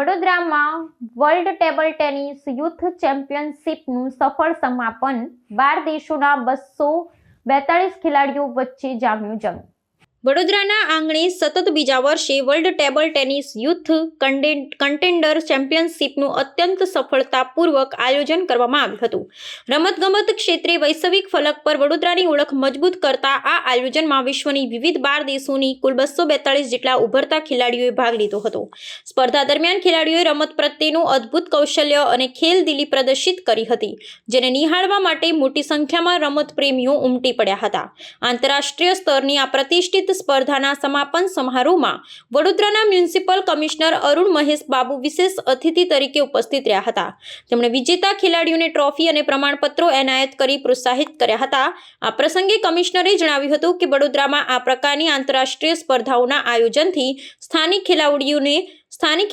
વડોદરામાં world table tennis youth ચેમ્પિયનશિપનું સફળ સમાપન 12 દેશોના 242 ખેલાડીઓ વચ્ચે જામ્યું જંગ। વડોદરાના આંગણે સતત બીજા વર્ષે world table tennis youth contender ચેમ્પિયનશિપનું અત્યંત સફળતાપૂર્વક આયોજન કરવામાં આવ્યું હતું। રમતગમત ક્ષેત્રે વૈશ્વિક ફલક પર વડોદરાની ઓળખ મજબૂત કરતા આ આયોજનમાં વિશ્વની વિવિધ 12 દેશોની કુલ 242 જેટલા ઉભરતા ખેલાડીઓએ ભાગ લીધો હતો। સ્પર્ધા દરમિયાન ખેલાડીઓએ રમત પ્રત્યેનું અદ્ભુત કૌશલ્ય અને ખેલદિલી પ્રદર્શિત કરી હતી, જેને નિહાળવા માટે મોટી સંખ્યામાં રમત પ્રેમીઓ ઉમટી પડ્યા હતા। આંતરરાષ્ટ્રીય સ્તરની આ પ્રતિષ્ઠિત સ્પર્ધાના સમાપન સમારોહમાં વડોદરાના મ્યુનિસિપલ કમિશનર અરુણ મહેશ બાબુ વિશેષ અતિથિ તરીકે ઉપસ્થિત રહ્યા હતા। તેમણે વિજેતા ખેલાડીઓને ટ્રોફી અને પ્રમાણપત્રો એનાયત કરી પ્રોત્સાહિત કર્યા હતા। આ પ્રસંગે કમિશનરે જણાવ્યું હતું કે વડોદરામાં આ પ્રકારની આંતરરાષ્ટ્રીય સ્પર્ધાઓના આયોજનથી સ્થાનિક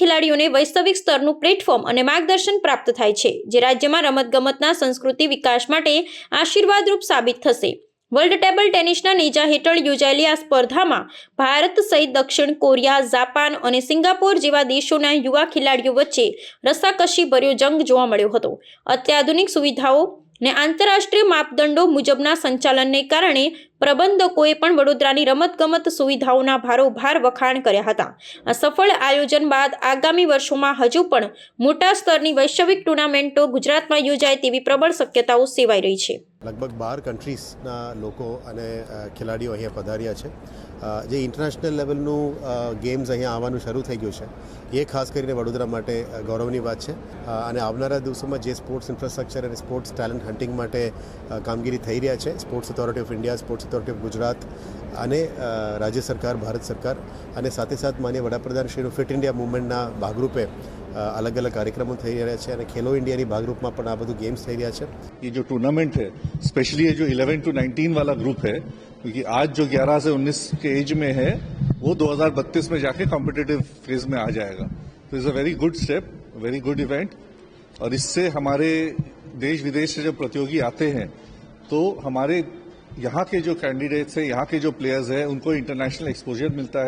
ખેલાડીઓને વૈશ્વિક સ્તરનું પ્લેટફોર્મ અને માર્ગદર્શન પ્રાપ્ત થાય છે, જે રાજ્યમાં રમતગમતના સંસ્કૃતિ વિકાસ માટે આશીર્વાદરૂપ સાબિત થશે। વર્લ્ડ ટેબલ ટેનિસના નેજા હેઠળ યોજાયેલી આ સ્પર્ધામાં ભારત સહિત દક્ષિણ કોરિયા, જાપાન અને સિંગાપોર જેવા દેશોના યુવા ખેલાડીઓ વચ્ચે રસાકસીભર્યો જંગ જોવા મળ્યો હતો। અત્યાધુનિક સુવિધાઓ અને આંતરરાષ્ટ્રીય માપદંડો મુજબના સંચાલનને કારણે પ્રબંધકોએ પણ વડોદરાની રમતગમત સુવિધાઓના ભારોભાર વખાણ કર્યા હતા। આ સફળ આયોજન બાદ આગામી વર્ષોમાં હજુ પણ મોટા સ્તરની વૈશ્વિક ટુર્નામેન્ટો ગુજરાતમાં યોજાય તેવી પ્રબળ શક્યતાઓ સેવાઈ રહી છે। લગભગ 12 કન્ટ્રીઝના લોકો અને ખેલાડીઓ અહીંયા પધાર્યા છે। જે ઇન્ટરનેશનલ લેવલનું ગેમ્સ અહીંયા આવવાનું શરૂ થઈ ગયું છે, એ ખાસ કરીને વડોદરા માટે ગૌરવની વાત છે। અને આવનારા દિવસોમાં જે સ્પોર્ટ્સ ઇન્ફ્રાસ્ટ્રક્ચર અને સ્પોર્ટ્સ ટેલેન્ટ હન્ટિંગ માટે કામગીરી થઈ રહ્યા છે, sports authority of India, sports authority of Gujarat અને રાજ્ય સરકાર, ભારત સરકાર અને સાથે સાથ માનનીય વડાપ્રધાન શ્રીનું ફિટ ઇન્ડિયા મૂવમેન્ટના ભાગરૂપે अलग अलग कार्यक्रमों થઈ રહ્યા છે અને ખેલો इंडिया ની ભાગરૂપમાં પણ આ બધું गेम्स થઈ રહ્યા છે। ये जो टूर्नामेंट है, स्पेशली ये जो 11 to 19 वाला ग्रुप है, क्योंकि आज जो 11 से 19 के एज में है वो 2032 में जाके कॉम्पिटिटिव फेज में आ जाएगा। तो it's a very good step, very good event, और इससे हमारे देश विदेश से जब प्रतियोगी आते हैं तो हमारे यहाँ के जो कैंडिडेट्स हैं, यहाँ के जो प्लेयर्स हैं, उनको इंटरनेशनल एक्सपोजर मिलता है।